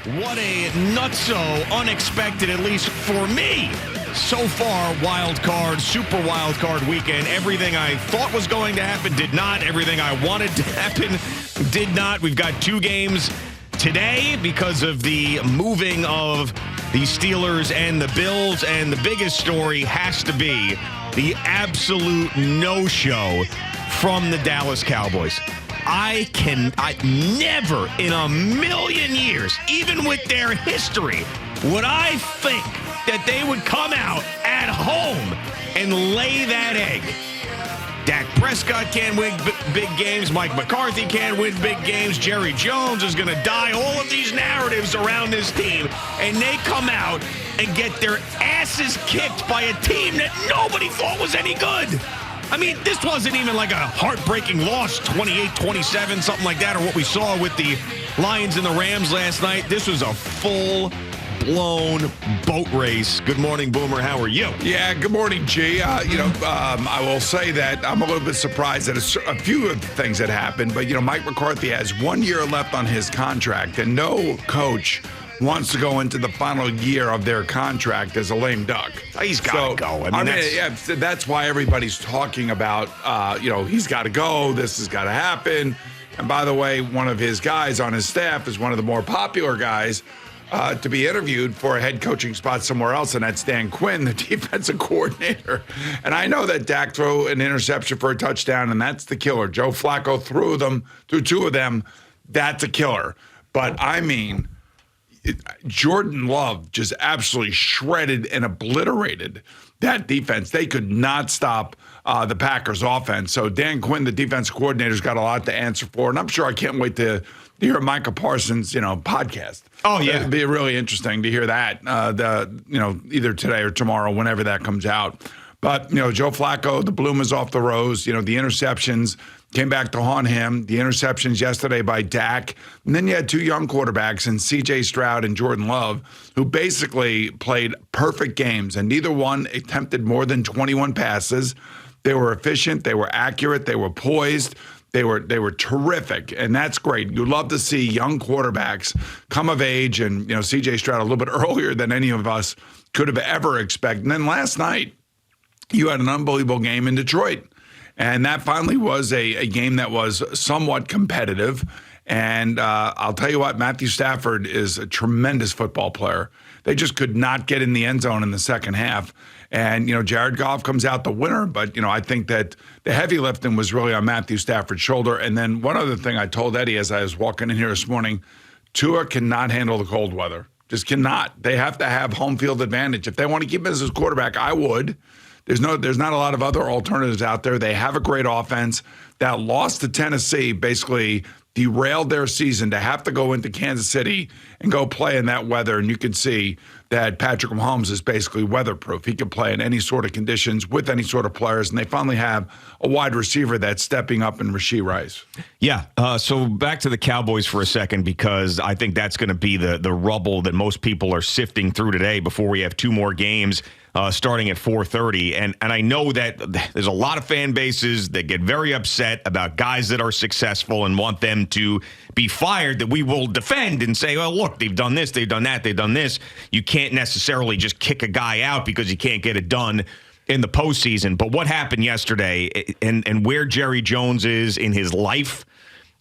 What a nutso, unexpected, at least for me, so far, wild card, super wild card weekend. Everything I thought was going to happen did not. Everything I wanted to happen did not. We've got 2 games today because of the moving of the Steelers and the Bills. And the biggest story has to be the absolute no-show from the Dallas Cowboys. I never in a million years, even with their history, would I think that they would come out at home and lay that egg. Dak Prescott can't win big games. Mike McCarthy can't win big games. Jerry Jones is going to die. All of these narratives around this team, and they come out and get their asses kicked by a team that nobody thought was any good. I mean, this wasn't even like a heartbreaking loss, 28-27, something like that, or what we saw with the Lions and the Rams last night. This was a full-blown boat race. Good morning, Boomer. How are you? Yeah, good morning, G. I will say that I'm a little bit surprised at a few of the things that happened, but, Mike McCarthy has 1 year left on his contract, and no coach wants to go into the final year of their contract as a lame duck. He's got to go. That's why everybody's talking about, he's got to go. This has got to happen. And by the way, one of his guys on his staff is one of the more popular guys to be interviewed for a head coaching spot somewhere else, and that's Dan Quinn, the defensive coordinator. And I know that Dak threw an interception for a touchdown, and that's the killer. Joe Flacco threw 2 of them. That's a killer. But I mean, Jordan Love just absolutely shredded and obliterated that defense. They could not stop the Packers offense. So Dan Quinn, the defense coordinator's got a lot to answer for. And I'm sure I can't wait to hear Micah Parsons, podcast. Oh, yeah. It'd be really interesting to hear that, either today or tomorrow, whenever that comes out. But, Joe Flacco, the bloom is off the rose. The interceptions came back to haunt him. The interceptions yesterday by Dak. And then you had 2 young quarterbacks in C.J. Stroud and Jordan Love, who basically played perfect games, and neither one attempted more than 21 passes. They were efficient. They were accurate. They were poised. They were terrific, and that's great. You love to see young quarterbacks come of age, and, C.J. Stroud a little bit earlier than any of us could have ever expected. And then last night, you had an unbelievable game in Detroit. And that finally was a game that was somewhat competitive. And I'll tell you what, Matthew Stafford is a tremendous football player. They just could not get in the end zone in the second half. And, Jared Goff comes out the winner. But, I think that the heavy lifting was really on Matthew Stafford's shoulder. And then one other thing I told Eddie as I was walking in here this morning, Tua cannot handle the cold weather. Just cannot. They have to have home field advantage. If they want to keep him as his quarterback, I would. There's not a lot of other alternatives out there. They have a great offense. That loss to Tennessee basically derailed their season to have to go into Kansas City and go play in that weather. And you can see that Patrick Mahomes is basically weatherproof. He can play in any sort of conditions with any sort of players. And they finally have a wide receiver that's stepping up in Rashee Rice. Yeah. So back to the Cowboys for a second, because I think that's going to be the rubble that most people are sifting through today before we have 2 more games starting at 4:30. And I know that there's a lot of fan bases that get very upset about guys that are successful and want them to be fired, that we will defend and say, well, look, they've done this, they've done that, they've done this. You can't necessarily just kick a guy out because you can't get it done in the postseason. But what happened yesterday and where Jerry Jones is in his life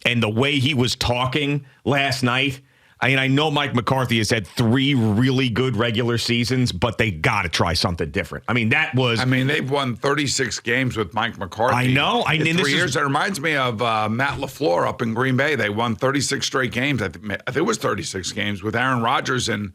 and the way he was talking last night, I mean, I know Mike McCarthy has had 3 really good regular seasons, but they got to try something different. I mean, they've won 36 games with Mike McCarthy. I know. In 3 years. That reminds me of Matt LaFleur up in Green Bay. They won 36 straight games. I think it was 36 games with Aaron Rodgers and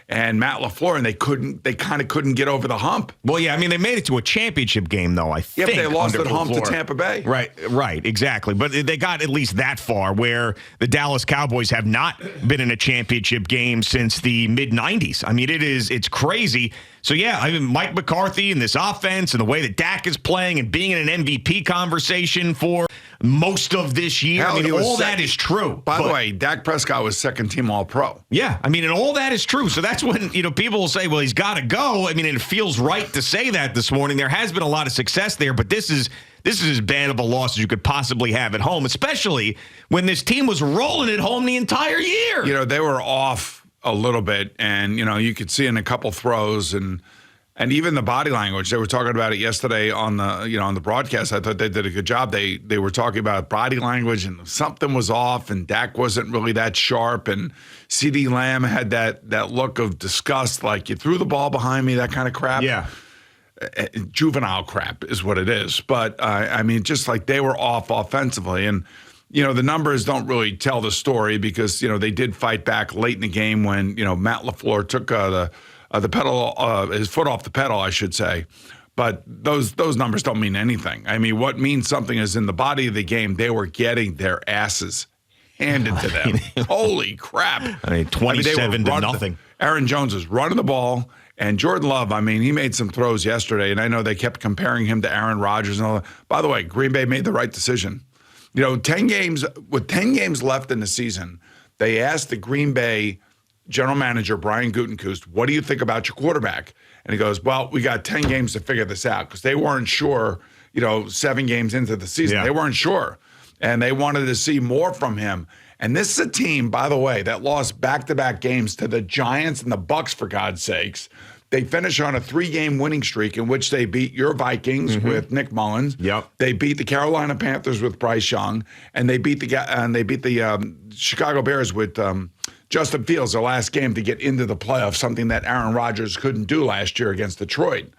Matt LaFleur, and they kind of couldn't get over the hump. Well, yeah, I mean, they made it to a championship game, though, I think. Yeah, but they lost at home to Tampa Bay. Right, exactly. But they got at least that far, where the Dallas Cowboys have not been in a championship game since the mid-'90s. I mean, it's crazy. So, yeah, I mean, Mike McCarthy and this offense and the way that Dak is playing and being in an MVP conversation for most of this year, I mean, all that is true. By the way, Dak Prescott was second-team All-Pro. Yeah, I mean, and all that is true. So that's when, people will say, well, he's got to go. I mean, and it feels right to say that this morning. There has been a lot of success there, but this is as bad of a loss as you could possibly have at home, especially when this team was rolling at home the entire year. They were off a little bit, and you could see in a couple throws and even the body language. They were talking about it yesterday on the on the broadcast. I thought they did a good job. They were talking about body language, and something was off, and Dak wasn't really that sharp, and CeeDee Lamb had that look of disgust, like you threw the ball behind me, that kind of crap. Yeah. Juvenile crap is what it is. But I mean, just like they were off offensively, and the numbers don't really tell the story because they did fight back late in the game when Matt LaFleur took the pedal, his foot off the pedal, I should say. But those numbers don't mean anything. I mean, what means something is in the body of the game, they were getting their asses handed to them. Holy crap. 27 to nothing. Aaron Jones was running the ball, and Jordan Love, he made some throws yesterday, and I know they kept comparing him to Aaron Rodgers and all that. By the way, Green Bay made the right decision. 10 games left in the season, they asked the Green Bay general manager, Brian Gutekunst, what do you think about your quarterback? And he goes, well, we got 10 games to figure this out because they weren't sure, 7 games into the season. Yeah. They weren't sure. And they wanted to see more from him. And this is a team, by the way, that lost back-to-back games to the Giants and the Bucs, for God's sakes. They finished on a 3-game winning streak in which they beat your Vikings with Nick Mullins. Yep. They beat the Carolina Panthers with Bryce Young, and they beat the Chicago Bears with Justin Fields, their last game to get into the playoffs, something that Aaron Rodgers couldn't do last year against Detroit.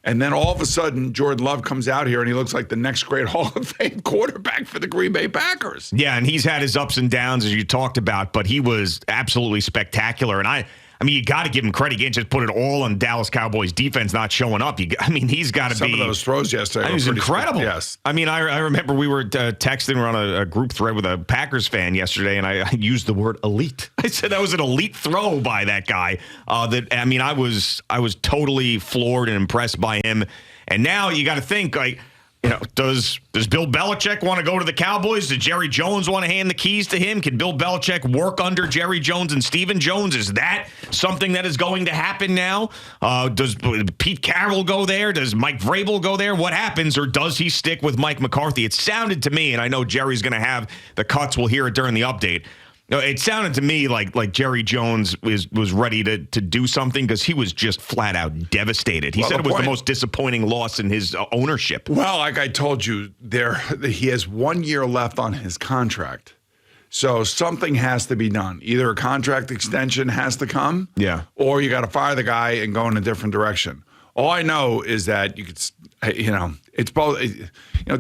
And then all of a sudden, Jordan Love comes out here and he looks like the next great Hall of Fame quarterback for the Green Bay Packers. Yeah, and he's had his ups and downs, as you talked about, but he was absolutely spectacular. And I mean, you got to give him credit. You can't just put it all on Dallas Cowboys defense not showing up. He's got to be. Some of those throws yesterday It was incredible. Yes. I remember we were texting. We're on a group thread with a Packers fan yesterday, and I used the word elite. I said that was an elite throw by that guy. I was totally floored and impressed by him. And now you got to think, does Bill Belichick want to go to the Cowboys? Does Jerry Jones want to hand the keys to him? Can Bill Belichick work under Jerry Jones and Stephen Jones? Is that something that is going to happen now? Does Pete Carroll go there? Does Mike Vrabel go there? What happens? Or does he stick with Mike McCarthy? It sounded to me, and I know Jerry's going to have the cuts. We'll hear it during the update. It sounded to me like Jerry Jones was ready to do something because he was just flat out devastated. He said it was the most disappointing loss in his ownership. Well, like I told you, he has 1 year left on his contract. So something has to be done. Either a contract extension has to come, or you got to fire the guy and go in a different direction. All I know is that you could, it's both.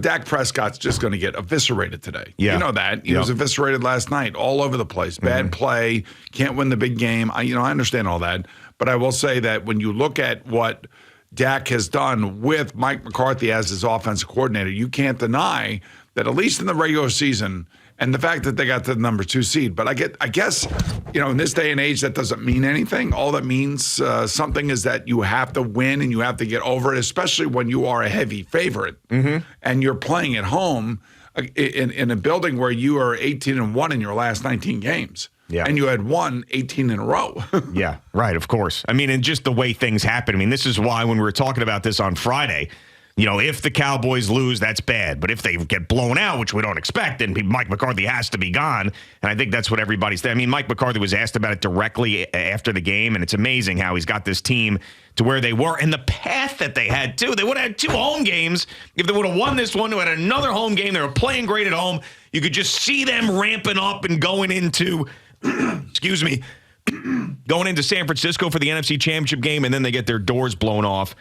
Dak Prescott's just going to get eviscerated today. Yeah. You know that. He was eviscerated last night all over the place. Bad play, can't win the big game. I understand all that. But I will say that when you look at what Dak has done with Mike McCarthy as his offensive coordinator, you can't deny that at least in the regular season, and the fact that they got to the number 2 seed. But I guess, in this day and age, that doesn't mean anything. All that means something is that you have to win and you have to get over it, especially when you are a heavy favorite and you're playing at home in a building where you are 18-1 in your last 19 games. Yeah. And you had won 18 in a row. Yeah, right, of course. And just the way things happen. this is why when we were talking about this on Friday, if the Cowboys lose, that's bad. But if they get blown out, which we don't expect, then Mike McCarthy has to be gone. And I think that's what everybody's saying. Mike McCarthy was asked about it directly after the game, and it's amazing how he's got this team to where they were and the path that they had, too. They would have had 2 home games. If they would have won this one, they had another home game. They were playing great at home. You could just see them ramping up and going into, going into San Francisco for the NFC Championship game, and then they get their doors blown off.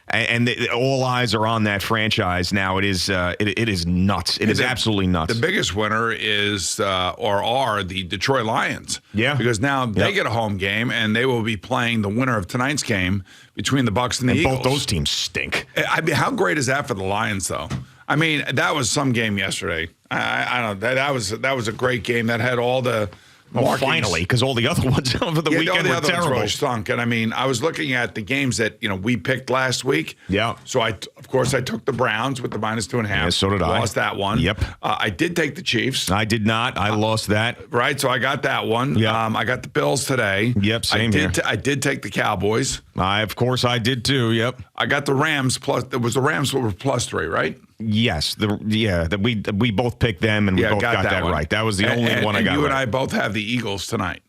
And all eyes are on that franchise now. It is nuts. It is absolutely nuts. The biggest winner is are the Detroit Lions. Yeah. Because now they get a home game, and they will be playing the winner of tonight's game between the Bucs and the Eagles. Both those teams stink. How great is that for the Lions, though? That was some game yesterday. I don't know. That was a great game that had all the. Well, finally, because all the other ones over the weekend were terrible. Really stunk. And I was looking at the games that we picked last week. Yeah. So of course I took the Browns with the -2.5. Yeah, so did I. Lost that one. Yep. I did take the Chiefs. I did not. I lost that. Right. So I got that one. Yeah. I got the Bills today. Yep. Same here. I did take the Cowboys. Of course I did too. Yep. I got the Rams plus. It was the Rams were +3, right? Yes, we both picked them and we both got that right. That was the only one I got. You right. and I both have the Eagles tonight.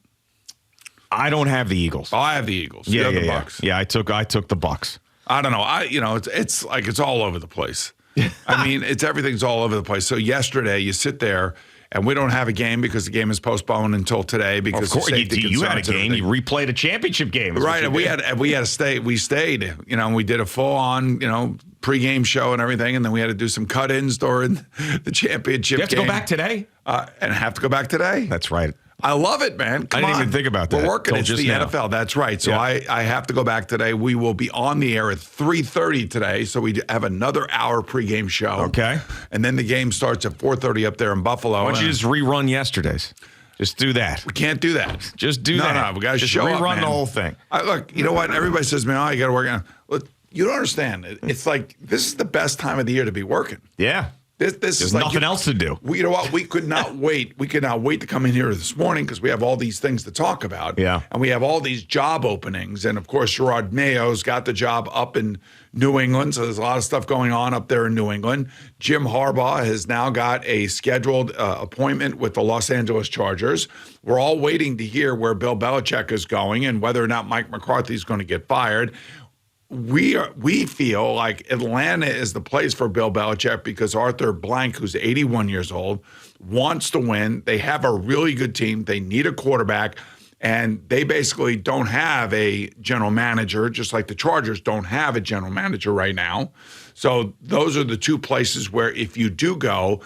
I don't have the Eagles. Oh, I have the Eagles. You have the Bucks. Yeah, I took the Bucks. I don't know. It's like it's all over the place. I mean, everything's all over the place. So yesterday, you sit there, and we don't have a game because the game is postponed until today because of course, of safety you had a concerns and game. You everything. replayed a championship game, Right? And we had to stay. We stayed. And we did a full-on pregame show and everything, and then we had to do some cut-ins during the championship. You have to go back today, and have to go back today. That's right. I love it, man. Come I didn't on. even think about that. We're working. It's the NFL. That's right. So I have to go back today. We will be on the air at 3:30 today. So we have another hour pregame show. Okay. And then the game starts at 4:30 up there in Buffalo. Why don't you just rerun yesterday's? Just do that. We can't do that. Just do that. No, we got to just show up, rerun man. the whole thing. Look, you know what? Everybody says, man, you got to work on. Look, you don't understand. It's like this is the best time of the year to be working. Yeah. This There's is like nothing else to do. You know what? We could not wait. We could not wait to come in here this morning because we have all these things to talk about. Yeah. And we have all these job openings. And of course, Gerard Mayo's got the job up in New England. So there's a lot of stuff going on up there in New England. Jim Harbaugh has now got a scheduled appointment with the Los Angeles Chargers. We're all waiting to hear where Bill Belichick is going and whether or not Mike McCarthy is going to get fired. We feel like Atlanta is the place for Bill Belichick because Arthur Blank, who's 81 years old, wants to win. They have a really good team. They need a quarterback, and they basically don't have a general manager, just like the Chargers don't have a general manager right now. So those are the two places where if you do go,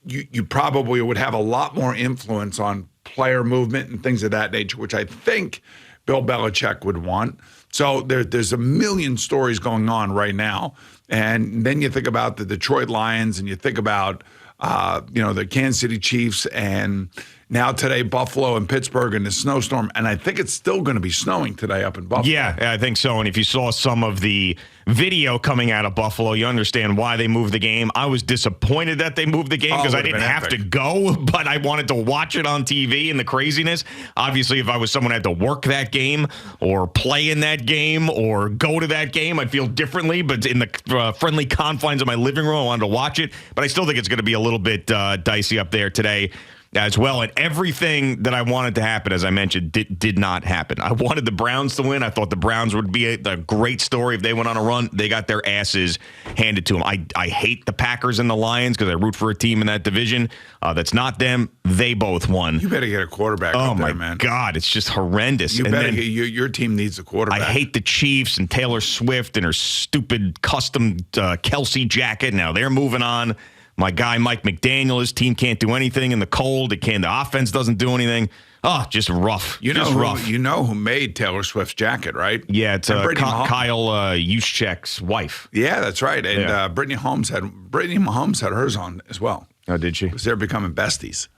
you probably would have a lot more influence on player movement and things of that nature, which I think Bill Belichick would want. So there's a million stories going on right now. And then you think about the Detroit Lions and you think about, the Kansas City Chiefs and now today Buffalo and Pittsburgh and the snowstorm. And I think it's still going to be snowing today up in Buffalo. Yeah, I think so. And if you saw some of the video coming out of Buffalo, you understand why they moved the game. I was disappointed that they moved the game because I didn't have to go, but I wanted to watch it on TV and the craziness. Obviously, if I was someone who had to work that game or play in that game or go to that game, I'd feel differently. But in the friendly confines of my living room, I wanted to watch it. But I still think it's going to be a little bit dicey up there today as well. And everything that I wanted to happen, as I mentioned, did not happen. I wanted the Browns to win. I thought the Browns would be a great story if they went on a run. They got their asses handed to them. I hate the Packers and the Lions because I root for a team in that division. That's not them. They both won. You better get a quarterback up there, man. Oh, my God. It's just horrendous. Your team needs a quarterback. I hate the Chiefs and Taylor Swift and her stupid custom Kelsey jacket. Now they're moving on. My guy, Mike McDaniel, his team can't do anything in the cold. The offense doesn't do anything. Oh, just rough. Rough. You know who made Taylor Swift's jacket, right? Yeah, it's Kyle Juszczyk's wife. Yeah, that's right. And Brittany Mahomes had hers on as well. Oh, did she? Because they're becoming besties.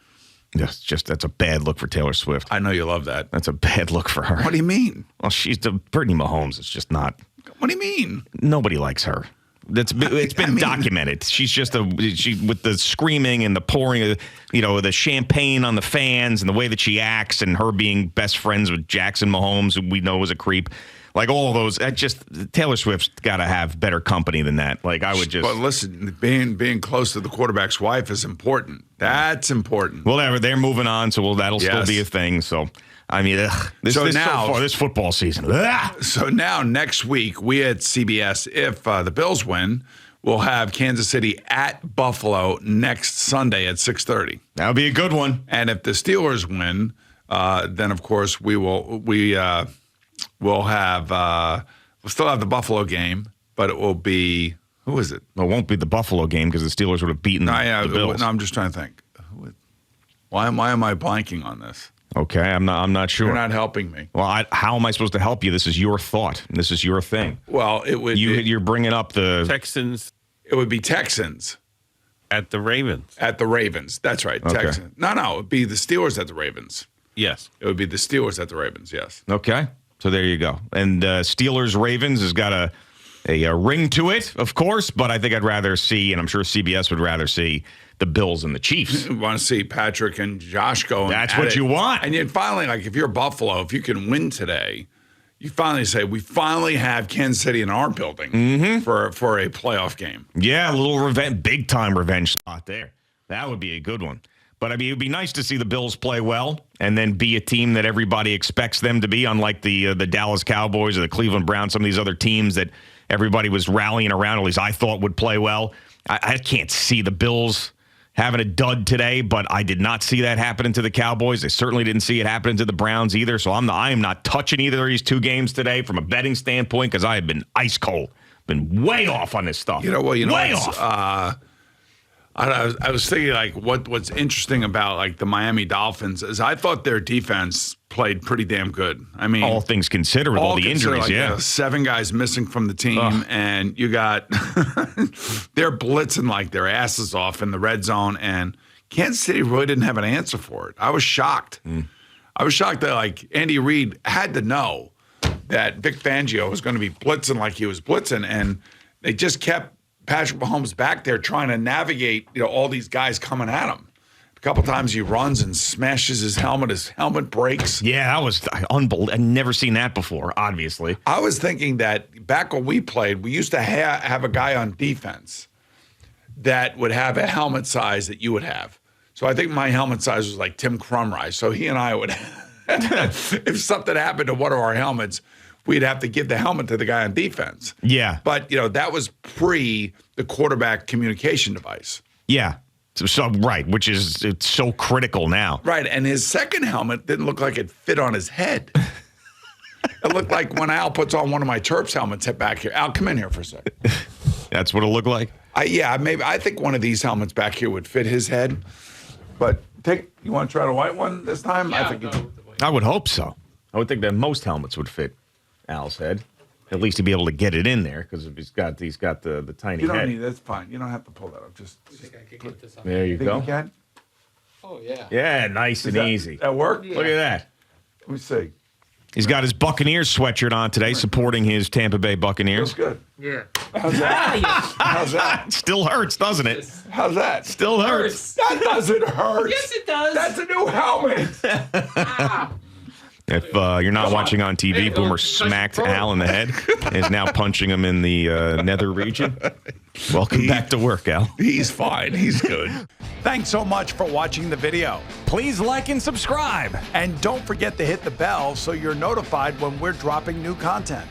That's a bad look for Taylor Swift. I know you love that. That's a bad look for her. What do you mean? Well, she's the Brittany Mahomes. It's just not. What do you mean? Nobody likes her. It's been documented. She's just with the screaming and the pouring, the champagne on the fans and the way that she acts and her being best friends with Jackson Mahomes, who we know is a creep. Like all of those, Taylor Swift's got to have better company than that. Like I would just. But listen, being close to the quarterback's wife is important. That's important. Whatever, they're moving on, so that'll still be a thing. So. I mean, this football season. So now next week, we at CBS, if the Bills win, we'll have Kansas City at Buffalo next Sunday at 6:30. That'll be a good one. And if the Steelers win, then of course we'll still have the Buffalo game, but it will be who is it? Well, it won't be the Buffalo game because the Steelers would have beaten the Bills. No, I'm just trying to think. Why am I blanking on this? Okay, I'm not sure. You're not helping me. Well, how am I supposed to help you? This is your thought. This is your thing. Well, you're bringing up the Texans. It would be Texans at the Ravens. At the Ravens. That's right. Okay. Texans. No, it would be the Steelers at the Ravens. Yes. It would be the Steelers at the Ravens, yes. Okay. So there you go. And Steelers-Ravens has got a ring to it, of course, but I think I'd rather see, and I'm sure CBS would rather see, the Bills and the Chiefs. You want to see Patrick and Josh going. That's what you want. And yet finally, like if you're Buffalo, if you can win today, you finally say, we finally have Kansas City in our building for a playoff game. Yeah, a little big-time revenge spot there. That would be a good one. But, I mean, it would be nice to see the Bills play well and then be a team that everybody expects them to be, unlike the Dallas Cowboys or the Cleveland Browns, some of these other teams that everybody was rallying around, at least I thought would play well. I can't see the Bills having a dud today, but I did not see that happening to the Cowboys. I certainly didn't see it happening to the Browns either, so I am not touching either of these two games today from a betting standpoint because I have been ice cold. Been way off on this stuff. Way off. I was thinking, like, what's interesting about, like, the Miami Dolphins is I thought their defense played pretty damn good. I mean, all things considered, with all the injuries, like, 7 guys missing from the team, and you got they're blitzing like their asses off in the red zone, and Kansas City really didn't have an answer for it. I was shocked. I was shocked that, like, Andy Reid had to know that Vic Fangio was going to be blitzing like he was blitzing, and they just kept Patrick Mahomes back there trying to navigate, all these guys coming at him. A couple times he runs and smashes his helmet breaks. Yeah, that was unbelievable. I've never seen that before, obviously. I was thinking that back when we played, we used to have a guy on defense that would have a helmet size that you would have. So I think my helmet size was like Tim Crumry. So he and I would, if something happened to one of our helmets, we'd have to give the helmet to the guy on defense. Yeah. But, that was pre the quarterback communication device. Yeah. So right, which is it's so critical now. Right, and his second helmet didn't look like it fit on his head. It looked like when Al puts on one of my Terps helmets back here. Al, come in here for a second. That's what it looked like? I think one of these helmets back here would fit his head. But you want to try the white one this time? Yeah, I would hope so. I would think that most helmets would fit Al's head. At least to be able to get it in there, because if he's got the tiny head. You don't head. need that's fine. You don't have to pull that up. Just think I could get this up. There you go. You can? Oh, yeah. Yeah, nice and easy. That work? Yeah. Look at that. Let me see. He's got his Buccaneers sweatshirt on today, supporting his Tampa Bay Buccaneers. Feels good. Yeah. How's that? How's that? Still hurts, doesn't it? How's that? Still hurts. That doesn't hurt. Yes, it does. That's a new helmet. Ah. If you're not watching on TV, Hey, Boomer don't touch smacked the phone. Al in the head and is now punching him in the nether region. Welcome back to work, Al. He's fine. He's good. Thanks so much for watching the video. Please like and subscribe. And don't forget to hit the bell so you're notified when we're dropping new content.